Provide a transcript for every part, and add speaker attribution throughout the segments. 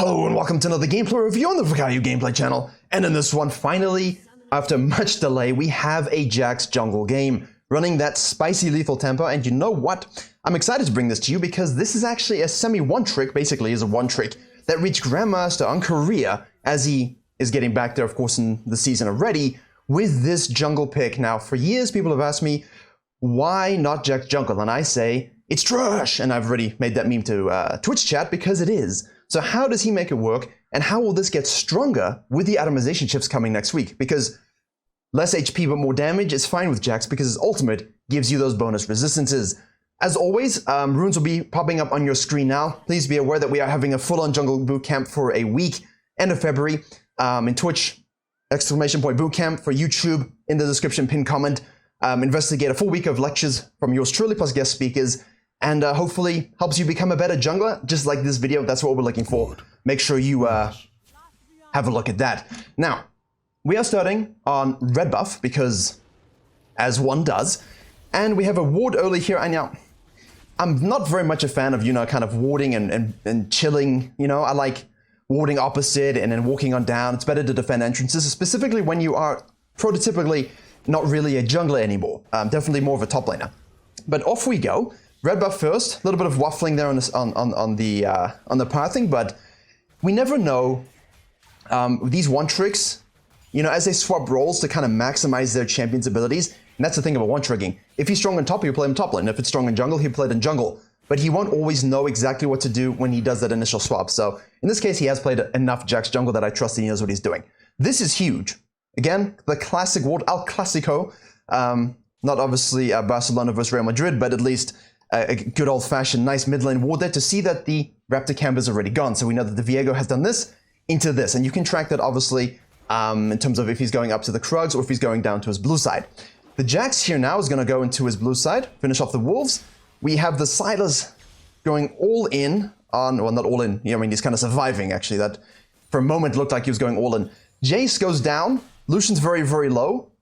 Speaker 1: Hello and welcome to another gameplay review on the Virkayu gameplay channel. And in this one, finally, after much delay, we have a JAX jungle game running that spicy lethal tempo. And you know what? I'm excited to bring this to you because this is actually a semi-one trick, basically is a one trick, that reached Grandmaster on Korea as he is getting back there, of course, in the season already with this jungle pick. Now, for years, people have asked me, why not JAX jungle? And I say, it's trash. And I've already made that meme to Twitch chat because it is. So how does he make it work, and how will this get stronger with the atomization chips coming next week? Because less HP but more damage is fine with JAX because his ultimate gives you those bonus resistances. As always, runes will be popping up on your screen now. Please be aware that we are having a full-on jungle bootcamp for a week, end of February, in Twitch, !bootcamp for YouTube, in the description, pinned comment. Investigate a full week of lectures from yours truly, plus guest speakers, and hopefully helps you become a better jungler, just like this video. That's what we're looking for. Make sure you have a look at that. Now, we are starting on red buff, because as one does, and we have a ward early here. And now, I'm not very much a fan of, kind of warding and chilling. I like warding opposite and then walking on down. It's better to defend entrances, specifically when you are prototypically not really a jungler anymore. Definitely more of a top laner. But off we go. Red buff first, a little bit of waffling there on the pathing, but we never know these one tricks, as they swap roles to kind of maximize their champion's abilities. And that's the thing about one tricking. If he's strong on top, he'll play him top lane. If it's strong in jungle, he'll play it in jungle. But he won't always know exactly what to do when he does that initial swap. So in this case, he has played enough JAX jungle that I trust he knows what he's doing. This is huge. Again, the classic ward, El Clasico. Not obviously Barcelona versus Real Madrid, but at least a good old-fashioned nice mid lane ward there to see that the Raptor camp is already gone. So we know that the Viego has done this into this. And you can track that, obviously, in terms of if he's going up to the Krugs or if he's going down to his blue side. The JAX here now is going to go into his blue side, finish off the Wolves. We have the Silas going all in on, well, not all in. He's kind of surviving, actually. That for a moment looked like he was going all in. Jace goes down. Lucian's very, very low.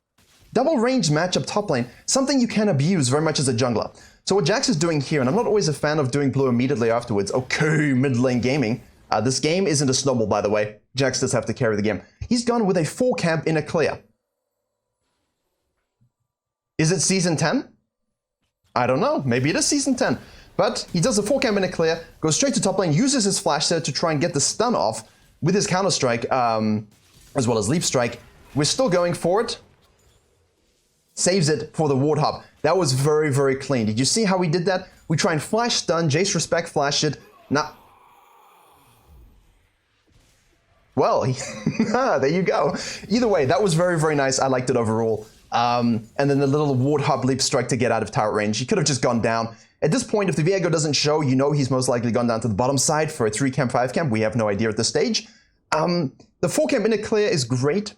Speaker 1: Double range matchup top lane. Something you can abuse very much as a jungler. So what JAX is doing here, and I'm not always a fan of doing blue immediately afterwards. Okay, mid lane gaming. This game isn't a snowball, by the way. JAX does have to carry the game. He's gone with a 4 camp in a clear. Is it season 10? I don't know. Maybe it is season 10. But he does a 4 camp in a clear, goes straight to top lane, uses his flash there to try and get the stun off with his counter strike, as well as leap strike. We're still going for it. Saves it for the ward hop. That was very, very clean. Did you see how we did that? We try and flash stun. Jace respect flash it. Now, well, there you go. Either way, that was very, very nice. I liked it overall. And then the little ward hop leap strike to get out of tower range. He could have just gone down. At this point, if the Viego doesn't show, he's most likely gone down to the bottom side for a 3 camp, 5 camp. We have no idea at this stage. The 4 camp in a clear is great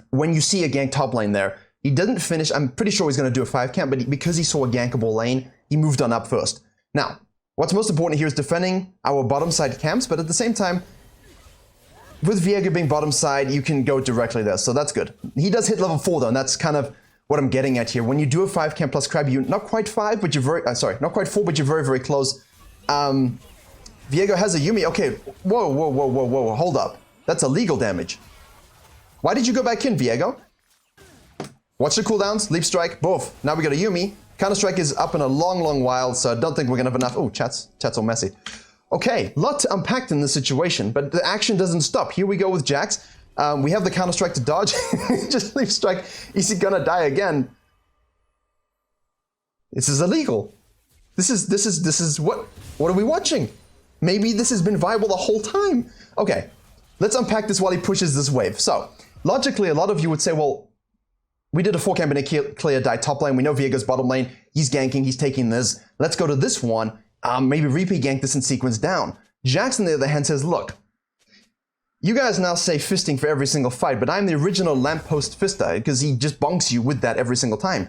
Speaker 1: when you see a gank top lane there. He didn't finish. I'm pretty sure he's going to do a 5 camp, but because he saw a gankable lane, he moved on up first. Now, what's most important here is defending our bottom side camps, but at the same time, with Viego being bottom side, you can go directly there, so that's good. He does hit level 4 though, and that's kind of what I'm getting at here. When you do a 5 camp plus crab, you're not quite 5, but you're very, not quite 4, but you're very, very close. Viego has a Yuumi. Okay, whoa, hold up. That's illegal damage. Why did you go back in, Viego? Watch the cooldowns, leap strike, both. Now we got a Yuumi. Counter-strike is up in a long, long while, so I don't think we're gonna have enough. Oh, chat's all messy. Okay, lot to unpack in this situation, but the action doesn't stop. Here we go with JAX. We have the counter-strike to dodge. Just leap strike. Is he gonna die again? This is illegal. This is what are we watching? Maybe this has been viable the whole time. Okay, let's unpack this while he pushes this wave. So, logically, a lot of you would say, well, we did a 4 camp in a clear die top lane. We know Viego's bottom lane. He's ganking. He's taking this. Let's go to this one. Maybe repeat gank this in sequence down. JAX, on the other hand, says, look, you guys now say fisting for every single fight, but I'm the original lamppost fister because he just bonks you with that every single time.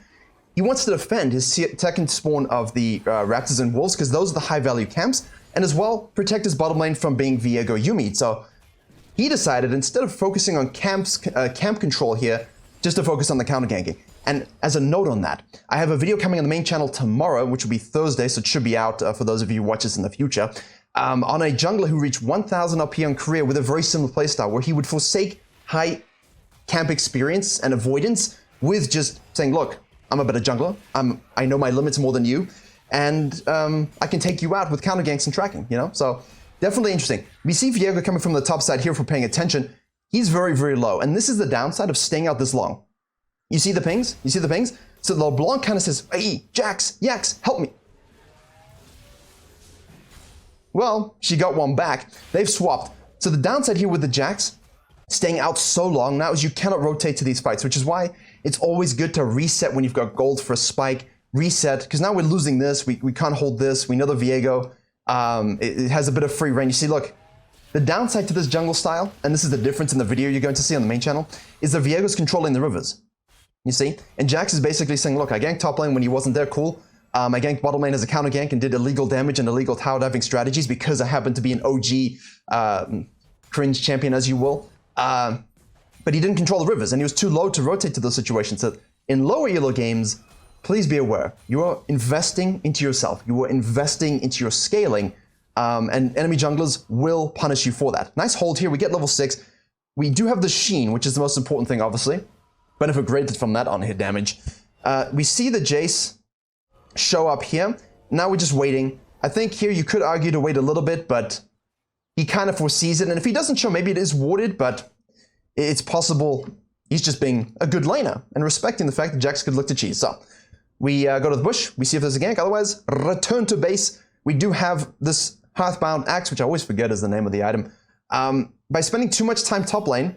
Speaker 1: He wants to defend his second spawn of the Raptors and Wolves because those are the high-value camps, and as well, protect his bottom lane from being Viego Yuumi. So he decided, instead of focusing on camp control here, just to focus on the counter ganking. And as a note on that, I have a video coming on the main channel tomorrow, which will be Thursday, so it should be out for those of you who watch this in the future, on a jungler who reached 1000 RP on career with a very similar playstyle, where he would forsake high camp experience and avoidance with just saying, look, I'm a better jungler, I know my limits more than you, and I can take you out with counter ganks and tracking, you know? So definitely interesting. We see Virkayu coming from the top side here for paying attention. He's very, very low, and this is the downside of staying out this long. You see the pings? You see the pings? So LeBlanc kind of says, hey, JAX, help me. Well, she got one back. They've swapped. So the downside here with the JAX staying out so long now is you cannot rotate to these fights, which is why it's always good to reset when you've got gold for a spike. Reset, because now we're losing this. We can't hold this. We know the Virkayu. It has a bit of free reign. You see, look, the downside to this jungle style, and this is the difference in the video you're going to see on the main channel, is the Virkayu's controlling the rivers. You see? And JAX is basically saying, look, I ganked top lane when he wasn't there, cool. I ganked bottom lane as a counter gank and did illegal damage and illegal tower diving strategies because I happen to be an OG cringe champion, as you will. But he didn't control the rivers, and he was too low to rotate to those situations. So in lower elo games, please be aware, you are investing into yourself. You are investing into your scaling, and enemy junglers will punish you for that. Nice hold here. We get level 6. We do have the Sheen, which is the most important thing, obviously. Benefit graded from that on hit damage. We see the Jace show up here. Now we're just waiting. I think here you could argue to wait a little bit, but he kind of foresees it. And if he doesn't show, maybe it is warded, but it's possible he's just being a good laner and respecting the fact that JAX could look to cheese. So we go to the bush. We see if there's a gank. Otherwise, return to base. We do have this Hearthbound Axe, which I always forget is the name of the item. By spending too much time top lane,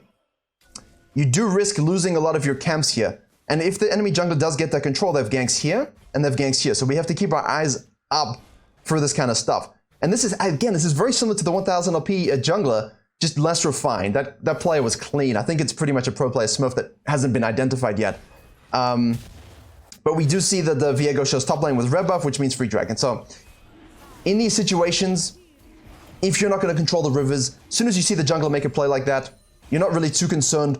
Speaker 1: you do risk losing a lot of your camps here. And if the enemy jungler does get that control, they have ganks here and they have ganks here. So we have to keep our eyes up for this kind of stuff. And this is, again, this is very similar to the 1000 LP jungler, just less refined. That player was clean. I think it's pretty much a pro player Smurf that hasn't been identified yet. But we do see that the Virkayu shows top lane with red buff, which means free dragon. So in these situations, if you're not going to control the rivers, as soon as you see the jungler make a play like that, you're not really too concerned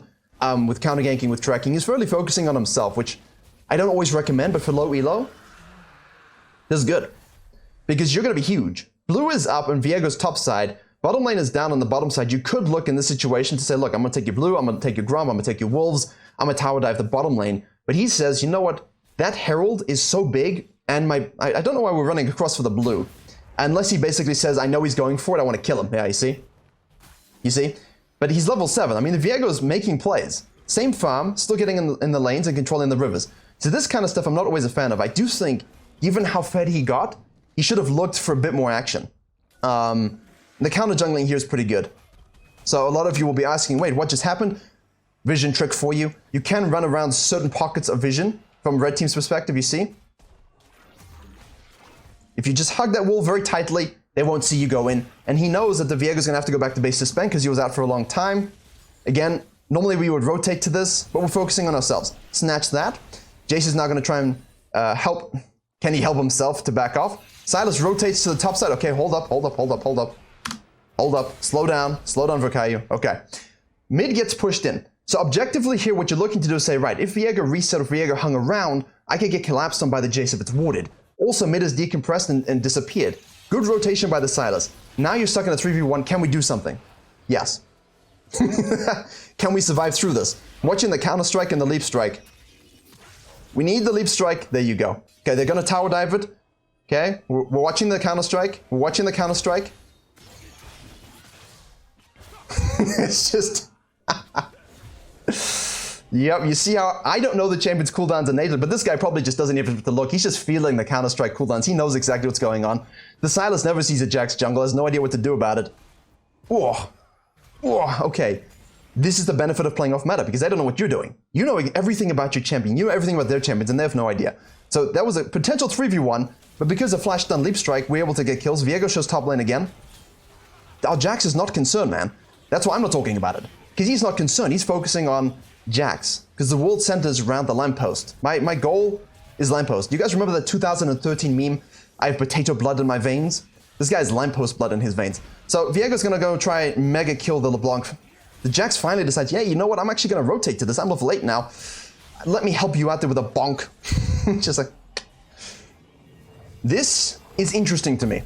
Speaker 1: with counter ganking, with tracking. He's really focusing on himself, which I don't always recommend, but for low elo, this is good. Because you're going to be huge. Blue is up and Virkayu's top side. Bottom lane is down on the bottom side. You could look in this situation to say, look, I'm going to take your blue, I'm going to take your Grom, I'm going to take your wolves, I'm going to tower dive the bottom lane. But he says, you know what? That Herald is so big, and I don't know why we're running across for the blue. Unless he basically says, I know he's going for it, I want to kill him. Yeah, you see? You see? But he's level 7. I mean, the Virkayu is making plays. Same farm, still getting in the lanes and controlling the rivers. So this kind of stuff I'm not always a fan of. I do think, given how fed he got, he should have looked for a bit more action. The counter jungling here is pretty good. So a lot of you will be asking, wait, what just happened? Vision trick for you. You can run around certain pockets of vision from red team's perspective, you see? If you just hug that wall very tightly, they won't see you go in. And he knows that the Virkayu's going to have to go back to base suspend because he was out for a long time. Again, normally we would rotate to this, but we're focusing on ourselves. Snatch that. Jace is now going to try and help. Can he help himself to back off? Silas rotates to the top side. Okay, hold up. Hold up. Slow down, Virkayu. Okay. Mid gets pushed in. So objectively here, what you're looking to do is say, right, if Virkayu reset or Virkayu hung around, I could get collapsed on by the Jace if it's warded. Also, mid is decompressed and disappeared. Good rotation by the Silas. Now you're stuck in a 3v1. Can we do something? Yes. Can we survive through this? Watching the counter strike and the leap strike. We need the leap strike. There you go. Okay, they're going to tower dive it. Okay, we're watching the counter strike. We're watching the counter strike. It's just... Yep, you see how... I don't know the champion's cooldowns are native, but this guy probably just doesn't even have to look. He's just feeling the counter-strike cooldowns. He knows exactly what's going on. The Silas never sees a JAX jungle, has no idea what to do about it. Whoa. Whoa, okay. This is the benefit of playing off meta, because they don't know what you're doing. You know everything about your champion. You know everything about their champions, and they have no idea. So that was a potential 3v1, but because of flash stun leap strike, we're able to get kills. Virkayu shows top lane again. Our JAX is not concerned, man. That's why I'm not talking about it. Because he's not concerned. He's focusing on JAX, because the world centers around the lamppost. My goal is lamppost. You guys remember that 2013 meme, I have potato blood in my veins? This guy has lamppost blood in his veins. So Virkayu's gonna go try mega kill the LeBlanc. The JAX finally decides, yeah, you know what, I'm actually gonna rotate to this. I'm level 8 now. Let me help you out there with a bonk. Just like... This is interesting to me.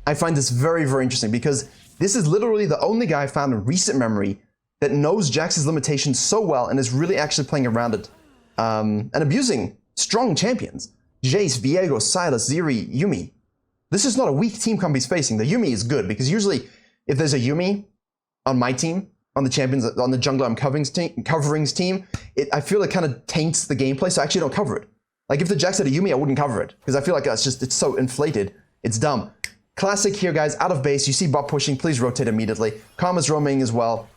Speaker 1: I find this very, very interesting because this is literally the only guy I found in recent memory that knows JAX's limitations so well and is really actually playing around it and abusing strong champions. Jace, Viego, Sylas, Zeri, Yuumi. This is not a weak team comp he's facing. The Yuumi is good because usually if there's a Yuumi on my team, on the champions, on the jungler I'm coverings team, I feel it kind of taints the gameplay, so I actually don't cover it. Like if the JAX had a Yuumi, I wouldn't cover it because I feel like it's so inflated. It's dumb. Classic here, guys, out of base. You see bot pushing, please rotate immediately. Karma's roaming as well.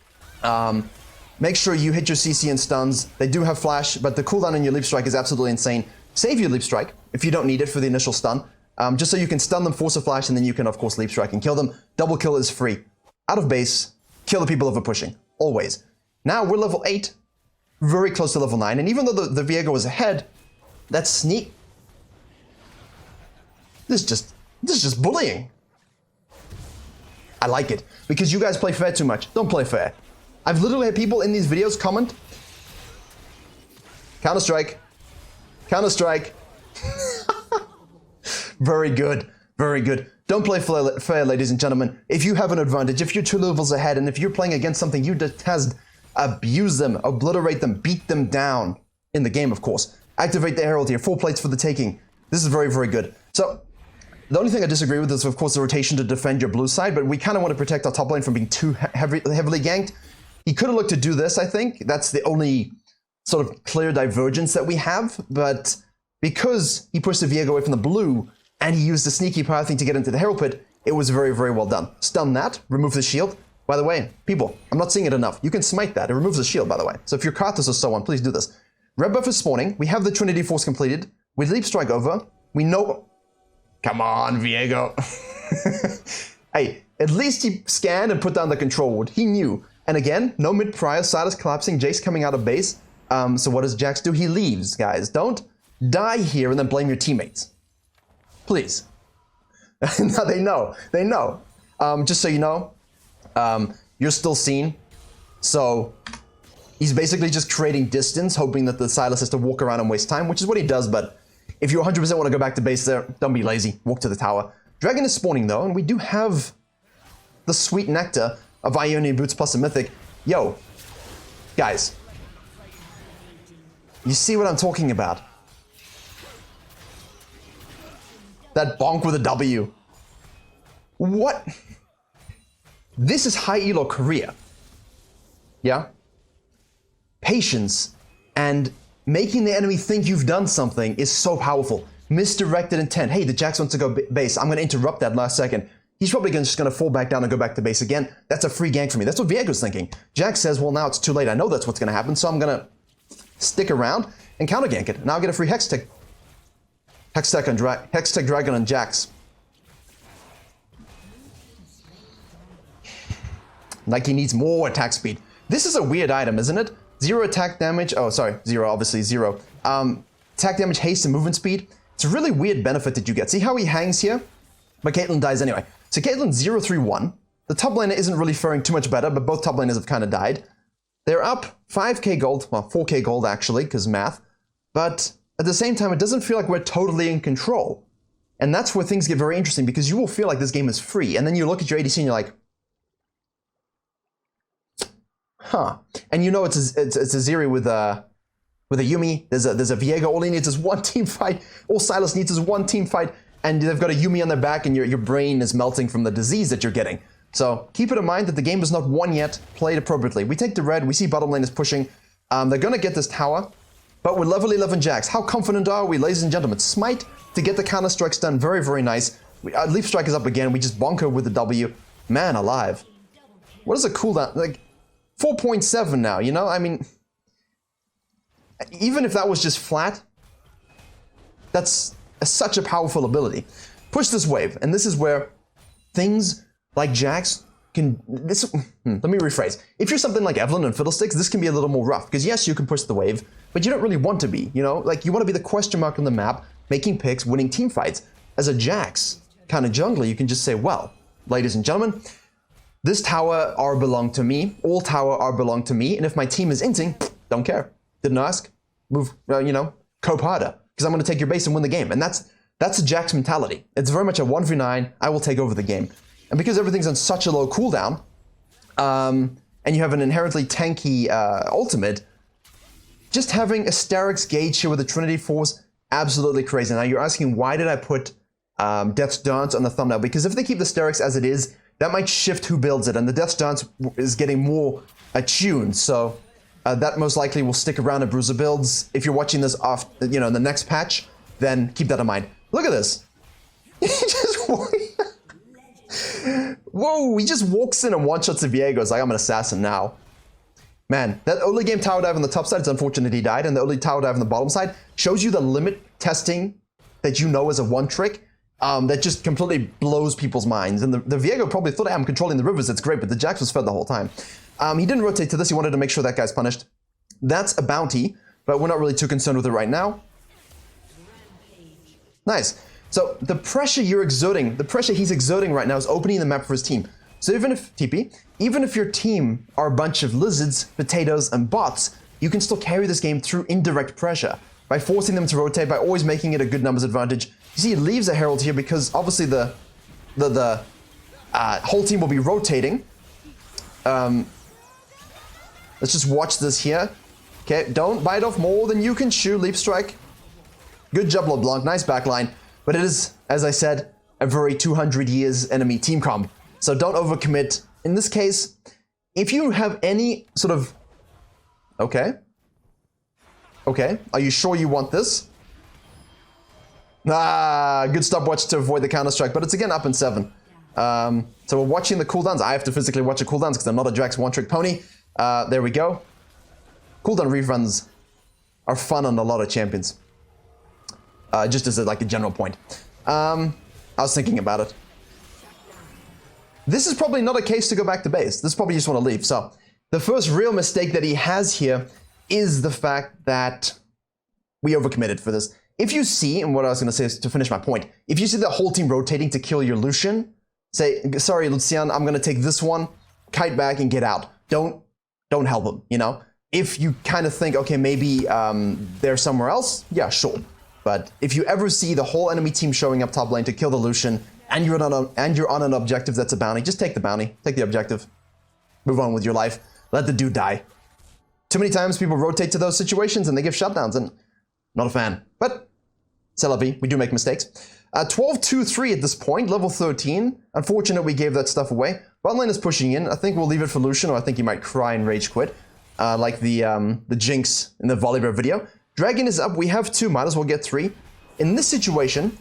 Speaker 1: Make sure you hit your CC and stuns. They do have flash, but the cooldown on your leap strike is absolutely insane. Save your leap strike if you don't need it for the initial stun. Just so you can stun them, force a flash, and then you can, of course, leap strike and kill them. Double kill is free. Out of base, kill the people over pushing. Always. Now we're level 8, very close to level 9, and even though the Viego is ahead, that sneak... This is just bullying. I like it, because you guys play fair too much. Don't play fair. I've literally had people in these videos comment, Counter-Strike, Counter-Strike. Very good, very good. Don't play fair, ladies and gentlemen. If you have an advantage, if you're 2 levels ahead, and if you're playing against something you detest, abuse them, obliterate them, beat them down. In the game, of course. Activate the Herald here, 4 plates for the taking. This is very, very good. So, the only thing I disagree with is, of course, the rotation to defend your blue side, but we kind of want to protect our top lane from being too heavily ganked. He could have looked to do this, I think. That's the only sort of clear divergence that we have, but because he pushed the Viego away from the blue, and he used the sneaky power thing to get into the Herald Pit, it was very, very well done. Stun that, remove the shield. By the way, people, I'm not seeing it enough. You can smite that. It removes the shield, by the way. So if you're Karthus or so on, please do this. Red buff is spawning. We have the Trinity Force completed. We leap strike over. We know... Come on, Viego. Hey, at least he scanned and put down the control ward. He knew. And again, no mid-prior, Sylas collapsing, Jace coming out of base. So what does JAX do? He leaves, guys. Don't die here and then blame your teammates. Please. No, they know. They know. Just so you know, you're still seen. So he's basically just creating distance, hoping that the Sylas has to walk around and waste time, which is what he does, but if you 100% want to go back to base there, don't be lazy. Walk to the tower. Dragon is spawning, though, and we do have the sweet nectar of Ionian Boots plus a Mythic. Yo, guys. You see what I'm talking about? That bonk with a W. What? This is high elo Korea. Yeah? Patience and making the enemy think you've done something is so powerful. Misdirected intent. Hey, the JAX wants to go base. I'm going to interrupt that last second. He's probably just going to fall back down and go back to base again. That's a free gank for me. That's what Viego's thinking. JAX says, well, now it's too late. I know that's what's going to happen, so I'm going to stick around and counter gank it. Now I'll get a free Hextech. Hextech Dragon on JAX. Like he needs more attack speed. This is a weird item, isn't it? 0 attack damage. Oh, sorry. 0, obviously 0. Attack damage, haste, and movement speed. It's a really weird benefit that you get. See how he hangs here? But Caitlyn dies anyway. So Caitlyn 0-3-1. The top laner isn't really faring too much better, but both top laners have kind of died. They're up 5k gold. Well, 4k gold actually, because math. But at the same time, it doesn't feel like we're totally in control. And that's where things get very interesting, because you will feel like this game is free. And then you look at your ADC and you're like, huh. And you know it's a Zeri with a Yuumi. There's a Viego. All he needs is one team fight. All Sylas needs is one team fight. And they've got a Yuumi on their back, and your brain is melting from the disease that you're getting. So keep it in mind that the game is not won yet. Play it appropriately. We take the red. We see bottom lane is pushing. They're going to get this tower. But we're level 11 JAX. How confident are we, ladies and gentlemen? Smite to get the counter strikes done. Very, very nice. Leaf strike is up again. We just bonk her with the W. Man alive. What is a cooldown? Like 4.7 now, you know? I mean, even if that was just flat, that's such a powerful ability. Push this wave, and this is where things like JAX can... let me rephrase. If you're something like Evelynn and Fiddlesticks, this can be a little more rough, because yes, you can push the wave, but you don't really want to be, you know? Like, you want to be the question mark on the map, making picks, winning team fights. As a JAX kind of jungler, you can just say, well, ladies and gentlemen, this tower are belong to me, all tower are belong to me, and if my team is inting, don't care. Didn't ask. Move, you know, cope harder, because I'm going to take your base and win the game. And that's That's a JAX mentality. It's very much a 1v9, I will take over the game. And because everything's on such a low cooldown, and you have an inherently tanky ultimate, just having Asterix gauge here with the Trinity Force, absolutely crazy. Now you're asking, why did I put Death's Dance on the thumbnail? Because if they keep the Asterix as it is, that might shift who builds it, and the Death's Dance is getting more attuned, so that most likely will stick around in Bruiser builds. If you're watching this off, you know, in the next patch, then keep that in mind. Look at this. He just whoa, he just walks in and one-shots a Viego. It's like, I'm an assassin now. Man, that early game tower dive on the top side, it's unfortunate he died, and the early tower dive on the bottom side shows you the limit testing that you know is a one trick that just completely blows people's minds. And the Viego probably thought, hey, I'm controlling the rivers, it's great, but the JAX was fed the whole time. He didn't rotate to this, he wanted to make sure that guy's punished. That's a bounty, but we're not really too concerned with it right now. Nice. So the pressure you're exerting, the pressure he's exerting right now is opening the map for his team. So even if, TP, even if your team are a bunch of lizards, potatoes, and bots, you can still carry this game through indirect pressure by forcing them to rotate, by always making it a good numbers advantage. You see, he leaves a Herald here because obviously the whole team will be rotating. Let's just watch this here. Okay, don't bite off more than you can chew. Leap strike. Good job, LeBlanc. Nice backline. But it is, as I said, a very 200 years enemy team comp. So don't overcommit. In this case, if you have any sort of... Okay. Okay. Are you sure you want this? Ah, good stopwatch to avoid the counter-strike, but it's again up in 7. So we're watching the cooldowns. I have to physically watch the cooldowns because I'm not a JAX one-trick pony. There we go. Cooldown reruns are fun on a lot of champions. Just as like a general point. I was thinking about it. This is probably not a case to go back to base. This probably just want to leave. So the first real mistake that he has here is the fact that we overcommitted for this. If you see, and what I was going to say is to finish my point, if you see the whole team rotating to kill your Lucian, say, sorry, Lucian, I'm going to take this one, kite back and get out. Don't help him, you know? If you kind of think, okay, maybe they're somewhere else, yeah, sure. But if you ever see the whole enemy team showing up top lane to kill the Lucian, and you're on an objective that's a bounty, just take the bounty, take the objective, move on with your life, let the dude die. Too many times people rotate to those situations and they give shutdowns, and not a fan. But c'est la vie, we do make mistakes. 12-2-3 at this point, level 13. Unfortunate we gave that stuff away. Bot lane is pushing in. I think we'll leave it for Lucian, or I think he might cry and rage quit, like the Jinx in the Volibear video. Dragon is up. We have 2. Might as well get 3. In this situation,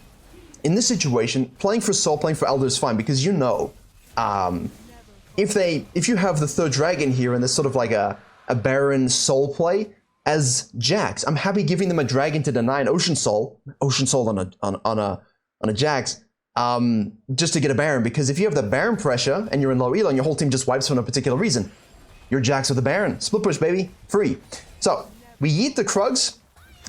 Speaker 1: playing for Soul, playing for Elder is fine because you know, if you have the 3rd Dragon here and there's sort of like a Baron Soul play as JAX, I'm happy giving them a Dragon to deny an Ocean Soul on a JAX, just to get a Baron, because if you have the Baron pressure and you're in low elo and your whole team just wipes for no particular reason, you're JAX with a Baron. Split push, baby. Free. So we yeet the Krugs.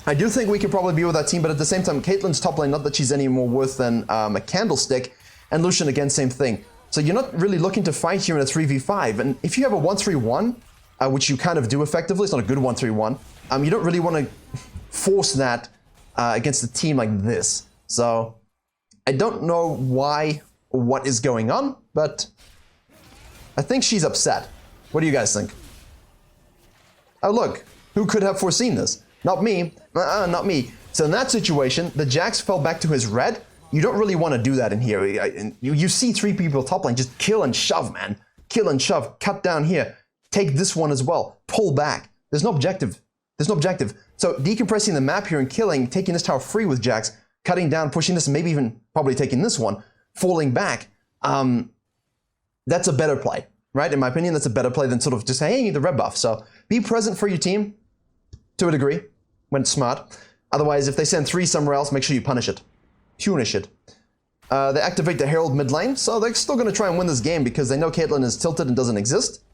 Speaker 1: I do think we could probably be with that team, but at the same time, Caitlyn's top lane, not that she's any more worth than a Candlestick, and Lucian again, same thing. So you're not really looking to fight here in a 3v5, and if you have a 1-3-1, which you kind of do effectively, it's not a good 1-3-1, you don't really want to force that against a team like this. So I don't know why or what is going on, but I think she's upset. What do you guys think? Oh look, who could have foreseen this? Not me. Not me. So in that situation, the JAX fell back to his red. You don't really want to do that in here. You see 3 people top lane, just kill and shove, man. Kill and shove. Cut down here. Take this one as well. Pull back. There's no objective. There's no objective. So decompressing the map here and killing, taking this tower free with JAX, cutting down, pushing this, maybe even probably taking this one, falling back. That's a better play, right? In my opinion, that's a better play than sort of just, hey, the red buff. So be present for your team. To a degree, when it's smart. Otherwise, if they send 3 somewhere else, make sure you punish it. Punish it. They activate the Herald mid lane, so they're still going to try and win this game because they know Caitlyn is tilted and doesn't exist.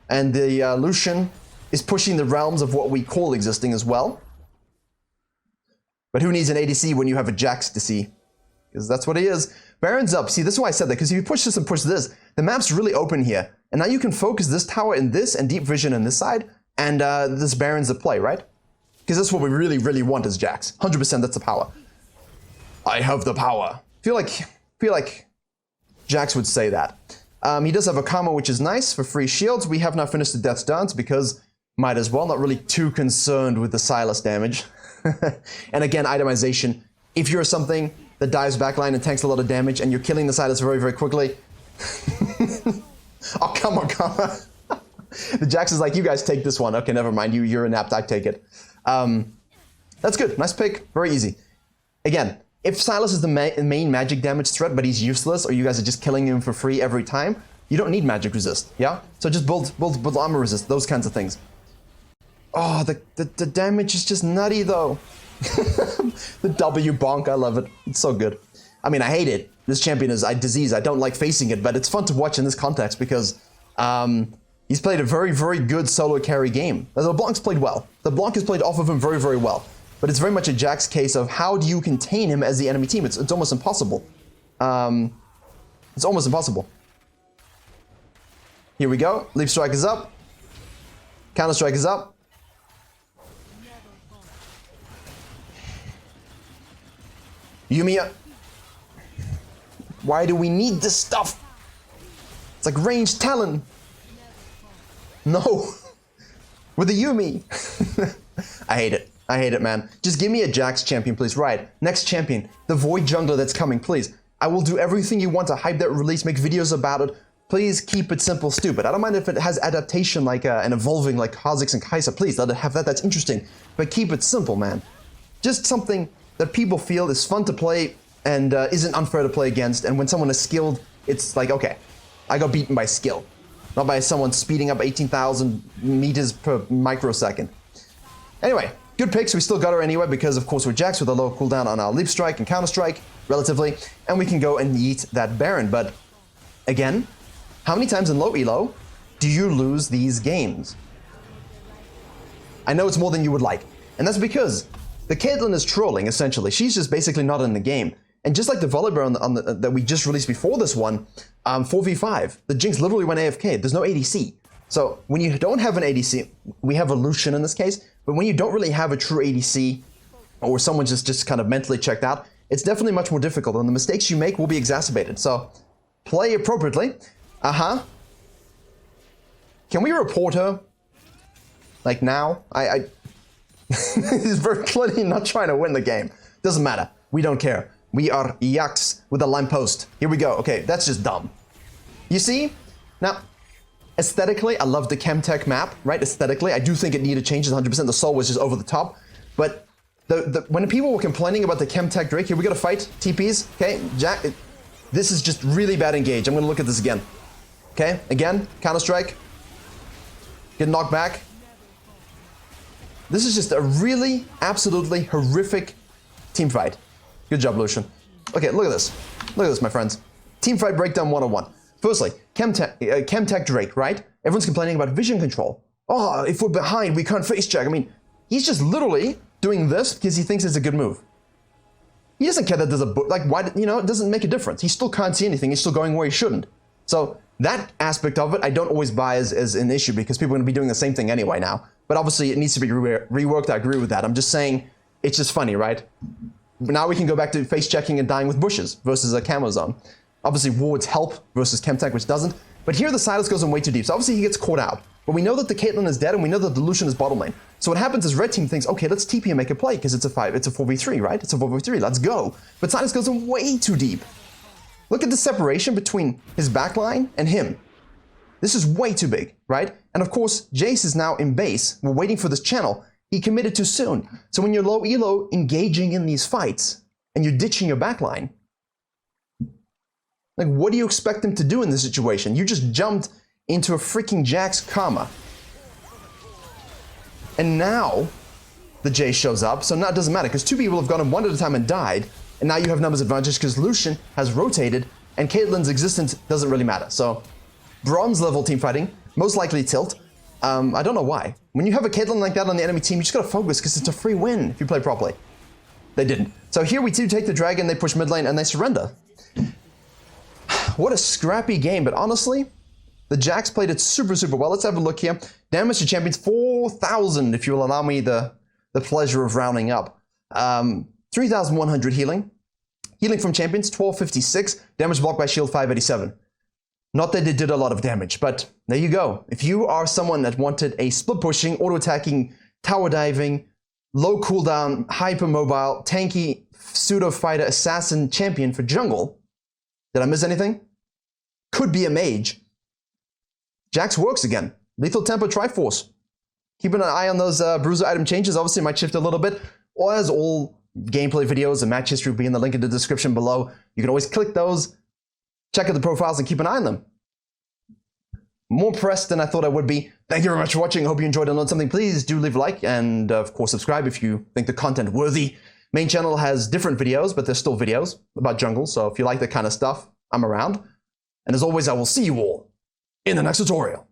Speaker 1: And the Lucian is pushing the realms of what we call existing as well. But who needs an ADC when you have a JAX to see? Because that's what he is. Baron's up. See, this is why I said that, because if you push this and push this, the map's really open here. And now you can focus this tower in this and deep vision in this side, and this Baron's the play, right? Because that's what we really, really want as JAX. 100% that's the power. I have the power. Feel like JAX would say that. He does have a karma, which is nice for free shields. We have not finished the Death's Dance because might as well. Not really too concerned with the Silas damage. And again, itemization. If you're something that dives backline and tanks a lot of damage and you're killing the Silas very, very quickly. Oh, come on, karma. The JAX is like, you guys take this one. Okay, never mind. You're inept. I take it. That's good. Nice pick. Very easy. Again, if Silas is the main magic damage threat, but he's useless, or you guys are just killing him for free every time, you don't need magic resist, yeah? So just build armor resist, those kinds of things. Oh, the damage is just nutty, though. The W bonk, I love it. It's so good. I mean, I hate it. This champion is a disease. I don't like facing it, but it's fun to watch in this context because he's played a very, very good solo carry game. The LeBlanc's played well. The LeBlanc has played off of him very, very well. But it's very much a JAX case of how do you contain him as the enemy team? It's almost impossible. It's almost impossible. Here we go. Leap strike is up. Counter strike is up. Yumiya. Why do we need this stuff? It's like ranged Talon. No. With the Yumi. I hate it. I hate it, man. Just give me a JAX champion, please. Right. Next champion. The Void Jungler that's coming, please. I will do everything you want to hype that release, make videos about it. Please keep it simple, stupid. I don't mind if it has adaptation like and evolving like Kha'Zix and Kai'Sa. Please, let it have that. That's interesting. But keep it simple, man. Just something that people feel is fun to play and isn't unfair to play against. And when someone is skilled, it's like, okay, I got beaten by skill. Not by someone speeding up 18,000 meters per microsecond. Anyway. Good picks, we still got her anyway because of course we're JAX with a low cooldown on our Leap Strike and Counter Strike, relatively, and we can go and eat that Baron. But again, how many times in low elo do you lose these games? I know it's more than you would like, and that's because the Caitlyn is trolling essentially. She's just basically not in the game. And just like the Volibear that we just released before this one, 4v5, the Jinx literally went AFK. There's no ADC. So when you don't have an ADC, we have a Lucian in this case, but when you don't really have a true ADC, or someone just kind of mentally checked out, it's definitely much more difficult, and the mistakes you make will be exacerbated. So play appropriately. Can we report her? Like now? He's very clearly not trying to win the game. Doesn't matter. We don't care. We are JAX with a lamppost. Here we go. Okay, that's just dumb. You see? Now, aesthetically, I love the Chemtech map, right? Aesthetically, I do think it needed changes 100%. The soul was just over the top. But when people were complaining about the Chemtech Drake, here we got to fight. TPs, okay? This is just really bad engage. I'm going to look at this again. Okay, again, Counter-Strike. Get knocked back. This is just a really, absolutely horrific team fight. Good job, Lucian. Okay, look at this. Look at this, my friends. Team fight breakdown 101. Firstly, Chemtech Drake, right? Everyone's complaining about vision control. Oh, if we're behind, we can't face check. I mean, he's just literally doing this because he thinks it's a good move. He doesn't care that there's a like, why? You know, it doesn't make a difference. He still can't see anything. He's still going where he shouldn't. So that aspect of it, I don't always buy as an issue because people are going to be doing the same thing anyway now. But obviously, it needs to be reworked. I agree with that. I'm just saying, it's just funny, right? Now we can go back to face checking and dying with bushes versus a camo zone. Obviously, wards help versus Chemtech, which doesn't. But here the Silas goes in way too deep. So obviously he gets caught out. But we know that the Caitlyn is dead, and we know that the Lucian is bottom lane. So what happens is red team thinks, okay, let's TP and make a play, because it's a 4v3, right? It's a 4v3, let's go. But Silas goes in way too deep. Look at the separation between his backline and him. This is way too big, right? And of course, Jace is now in base. We're waiting for this channel. He committed too soon. So when you're low elo engaging in these fights, and you're ditching your backline, like, what do you expect him to do in this situation? You just jumped into a freaking JAX karma. And now, the J shows up, so now it doesn't matter, because two people have gone in one at a time and died, and now you have numbers advantage because Lucian has rotated, and Caitlyn's existence doesn't really matter. So, bronze level team fighting, most likely tilt. I don't know why. When you have a Caitlyn like that on the enemy team, you just gotta focus, because it's a free win if you play properly. They didn't. So here we do take the dragon, they push mid lane, and they surrender. What a scrappy game, but honestly, the JAX played it super, super well. Let's have a look here. Damage to champions, 4,000, if you will allow me the pleasure of rounding up. 3,100 healing. Healing from champions, 1256. Damage blocked by shield, 587. Not that it did a lot of damage, but there you go. If you are someone that wanted a split pushing, auto attacking, tower diving, low cooldown, hyper mobile, tanky, pseudo fighter, assassin champion for jungle, did I miss anything? Could be a mage. JAX works again. Lethal Tempo Triforce. Keep an eye on those bruiser item changes. Obviously, it might shift a little bit. Or as all gameplay videos and match history will be in the link in the description below. You can always click those, check out the profiles, and keep an eye on them. More pressed than I thought I would be. Thank you very much for watching. I hope you enjoyed and learned something. Please do leave a like and, of course, subscribe if you think the content worthy. Main channel has different videos, but there's still videos about jungle. So if you like that kind of stuff, I'm around. And as always, I will see you all in the next tutorial.